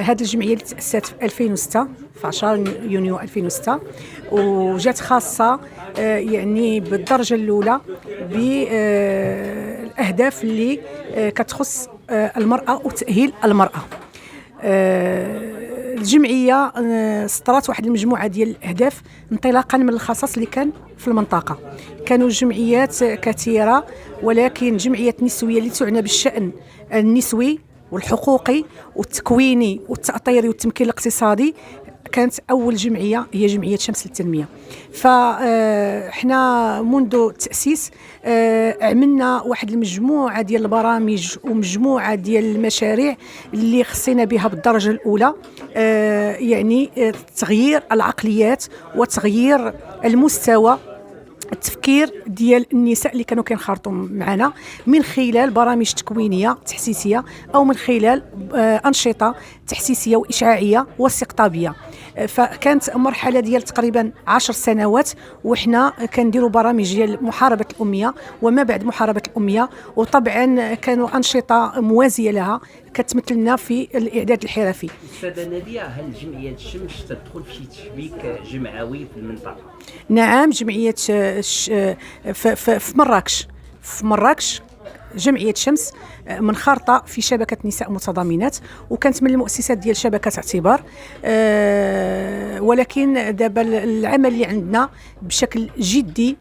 هذه الجمعيه اللي تاسست في 2006 في 10 يونيو 2006 وجات خاصه يعني بالدرجه الاولى بالاهداف اللي كتخص المراه وتاهيل المراه. الجمعيه سطرات واحد المجموعه ديال الاهداف انطلاقا من الخصاص اللي كان في المنطقه. كانوا جمعيات كثيره، ولكن جمعيه نسويه اللي تعنى بالشان النسوي والحقوقي والتكويني والتأطيري والتمكين الاقتصادي كانت أول جمعية هي جمعية شمس للتنمية. فإحنا منذ التأسيس عملنا واحد المجموعة ديال البرامج ومجموعة ديال المشاريع اللي خصينا بها بالدرجة الأولى يعني تغيير العقليات وتغيير المستوى التفكير ديال النساء اللي كانوا كينخرطوا معنا من خلال برامج تكوينيه تحسيسيه او من خلال انشطه تحسيسيه واشعاعيه واستقطابيه. فكانت مرحله ديال تقريبا 10 سنوات وحنا كنديروا برامج ديال محاربه الاميه وما بعد محاربه الاميه، وطبعا كانوا انشطه موازيه لها كتمثلنا في الاعداد الحرفي. استاذه ناديه، هل جمعيه الشمس تدخل في شي تشبيك جمعوي في المنطقه؟ نعم، جمعيه في مراكش جمعية شمس منخرطة في شبكة نساء متضامنات، وكانت من المؤسسات ديال شبكة اعتبار. ولكن دابا العمل اللي عندنا بشكل جدي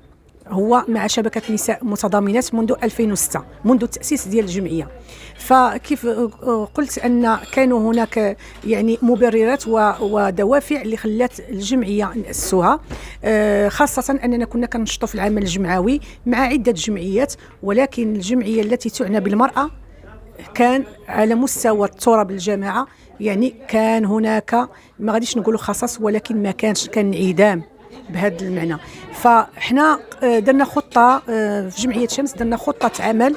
هو مع شبكة نساء متضامنات منذ 2006 منذ التأسيس ديال الجمعية. فكيف قلت أن كانوا هناك يعني مبررات ودوافع اللي خلات الجمعية نأسسوها، خاصة أننا كنا كنشطوا في العمل الجمعوي مع عدة جمعيات، ولكن الجمعية التي تعنى بالمرأة كان على مستوى التراب الجماعة يعني كان هناك ما غاديش نقولوا خصص، ولكن ما كان انعدام بهذا المعنى. فاحنا درنا خطه في جمعيه شمس، درنا خطه عمل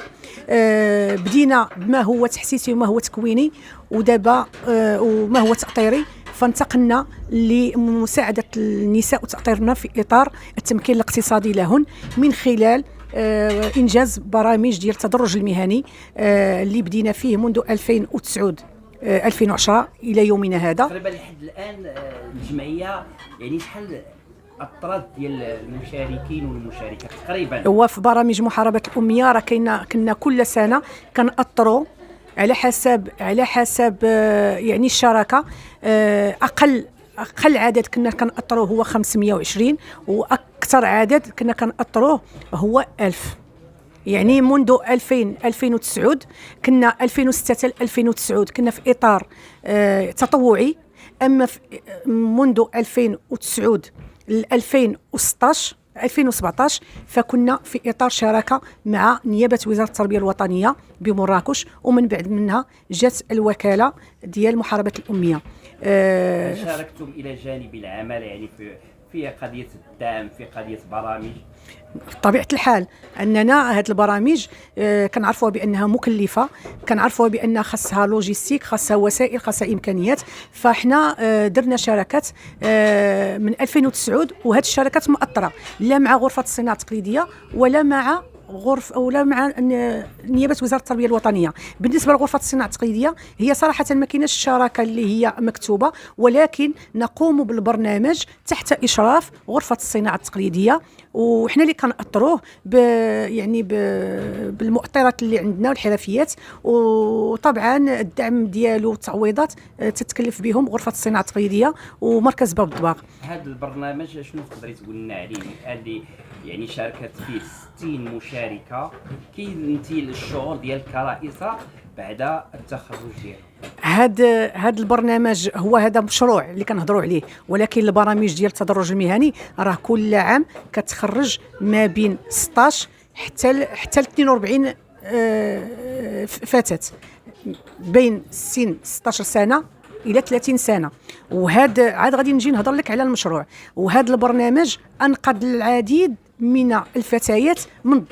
بدينا بما هو تحسيسي وما هو تكويني ودابا وما هو تأطيري، فانتقلنا لمساعده النساء وتأطيرنا في اطار التمكين الاقتصادي لهن من خلال انجاز برامج ديال التدرج المهني اللي بدينا فيه منذ 2010 الى يومنا هذا. تقريبا لحد الان الجمعيه يعني شحال الطرد ديال المشاركين والمشاركات تقريبا؟ هو في برامج محاربه الاميه راه كنا كل سنه كنأطروا على حسب يعني الشراكه. اقل عدد كنا كنأطروه هو 520 واكثر عدد كنا كنأطروه هو 1000. يعني منذ 2009 كنا 2006 ل 2009 كنا في اطار تطوعي، اما منذ 2009 ل 2017 فكنا في اطار شراكه مع نيابه وزاره التربيه الوطنيه بمراكش، ومن بعد منها جات الوكاله ديال محاربه الاميه. شاركتم الى جانب العمل يعني في قضيه الدعم، في قضيه برامج؟ بطبيعة الحال أننا هذه البرامج كنعرفوها بأنها مكلفة، كنعرفوها بأنها خاصها لوجيستيك، خاصها وسائل، خاصها إمكانيات. فإحنا درنا شراكات من 2009 وهذه الشراكات مؤطرة لا مع غرفة الصناعة التقليدية ولا مع نيابه وزاره التربيه الوطنيه. بالنسبه لغرفه الصناعه التقليديه هي صراحه ما كايناش الشراكه اللي هي مكتوبه، ولكن نقوم بالبرنامج تحت اشراف غرفه الصناعه التقليديه، وحنا اللي كنأطروه يعني بالمؤطرات اللي عندنا والحرفيات، وطبعا الدعم ديالو والتعويضات تتكلف بهم غرفه الصناعه التقليديه ومركز باب الطباق. هذا البرنامج شنو تقدري تقول لنا عليه؟ اللي يعني شاركت فيه 60 مشاركه، كاين انت الشعور ديال كرئيسه بعد التخرج ديالها؟ هذا البرنامج هو هذا مشروع اللي كنهضروا عليه، ولكن البرامج ديال التدرج المهني راه كل عام كتخرج ما بين 16 حتى 42 فتاه بين سن 16 سنه الى 30 سنه. وهذا عاد غادي نجي نهضر لك على المشروع. وهذا البرنامج انقذ العديد من الفتيات من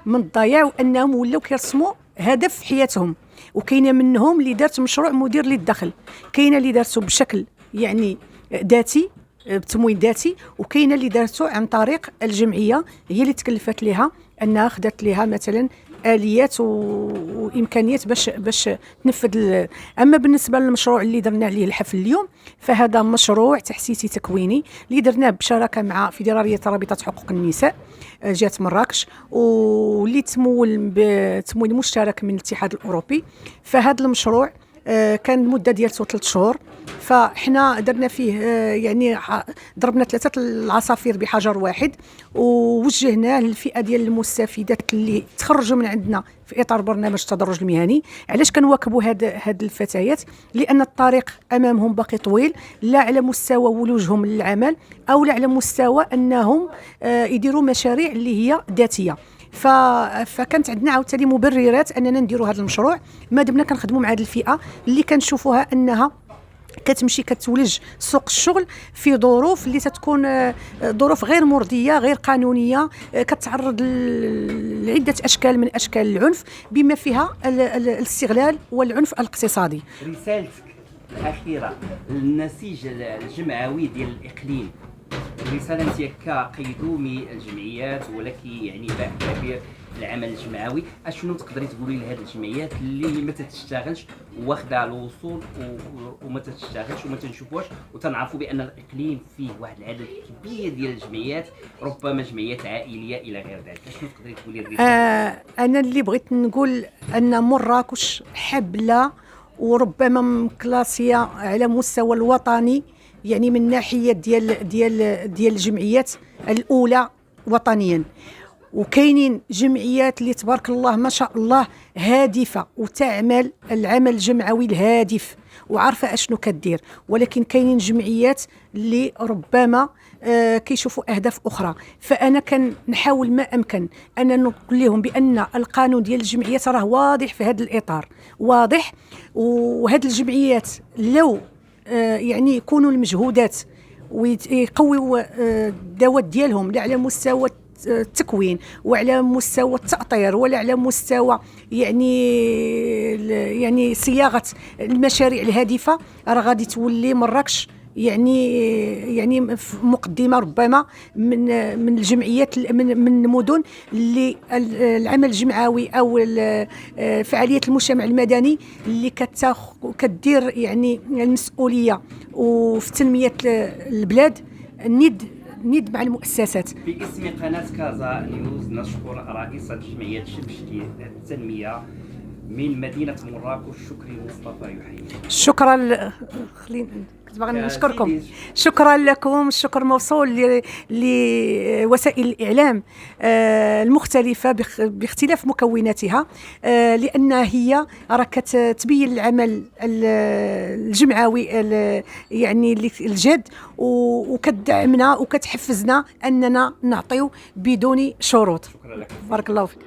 الضياع وانهم ولاو كيرسموا هدف في حياتهم. وكاينه منهم اللي دارت مشروع مدير للدخل، كاينه اللي دارته بشكل يعني ذاتي بتمويل ذاتي، وكاينه اللي دارته عن طريق الجمعيه هي اللي تكلفت لها انها خدات لها مثلا الاليات وامكانيات باش تنفذ. اما بالنسبه للمشروع اللي درنا عليه الحفل اليوم، فهذا مشروع تحسيسي تكويني اللي درناه بشراكه مع فيدراليه رابطه حقوق النساء جهه مراكش، واللي تمويل مشترك من الاتحاد الاوروبي. فهذا المشروع كان المده ديالته 3 شهور، فاحنا درنا فيه يعني ضربنا 3 العصافير بحجر واحد، ووجهناه للفئه ديال المستفيدات اللي تخرجوا من عندنا في اطار برنامج التدرج المهني. علاش كنواكبوا هاد الفتيات؟ لان الطريق امامهم باقي طويل، لا على مستوى ولوجهم للعمل او لا على مستوى انهم يديروا مشاريع اللي هي ذاتيه. فكانت عندنا عاوتاني مبررات اننا نديروا هذا المشروع، ما دمنا كنخدموا مع هذه الفئه اللي كنشوفوها انها كتمشي كتولج سوق الشغل في ظروف اللي تتكون ظروف غير مرضيه غير قانونيه، كتعرض لعده اشكال من اشكال العنف بما فيها الاستغلال والعنف الاقتصادي. رسالتك الاخيره للنسيج الجمعوي ديال الاقليم، الرساله انت كقيدومي الجمعيات ولك يعني باع كبير العمل الجمعوي، اشنو تقدري تقولي لهاد الجمعيات اللي ما تتشتغلش واخده الوصول وما تتشتغلش وما تنشوفوهاش، وتنعرفوا بان الاقليم فيه واحد العدد كبير ديال الجمعيات، ربما جمعيات عائليه الى غير ذلك، اشنو تقدري تقولي الرساله؟ انا اللي بغيت نقول ان مراكش حبله وربما مكلاسيه على مستوى الوطني، يعني من ناحيه ديال الجمعيات الاولى وطنيا. وكاينين جمعيات اللي تبارك الله ما شاء الله هادفه وتعمل العمل الجمعوي الهادف وعارفه اشنو كدير، ولكن كاينين جمعيات اللي ربما كيشوفوا اهداف اخرى. فانا كنحاول ما امكن ان نقول لهم بان القانون ديال الجمعيات راه واضح في هذا الاطار، واضح. وهذه الجمعيات لو يعني يكونوا المجهودات ويقويوا الدوات ديالهم لا على مستوى التكوين وعلى مستوى التأطير ولا على مستوى يعني صياغة المشاريع الهادفة، راه غادي تولي مراكش يعني مقدمه ربما من الجمعيات من المدن اللي العمل الجمعوي او فعاليه المجتمع المدني اللي كدير يعني المسؤوليه وفي تنميه البلاد ند مع المؤسسات. باسم قناه كازا نيوز نشكر رئيسه جمعيه شبش للتنميه من مدينه مراكش شكري مصطفى يحيي. شكرا، خلينا نشكركم. شكرا لكم، الشكر موصول لوسائل الإعلام المختلفة باختلاف مكوناتها، لأن هي راه كتبين العمل الجمعوي يعني الجاد، وكتدعمنا وكتحفزنا أننا نعطيو بدون شروط. شكرا لك. بارك الله فيك.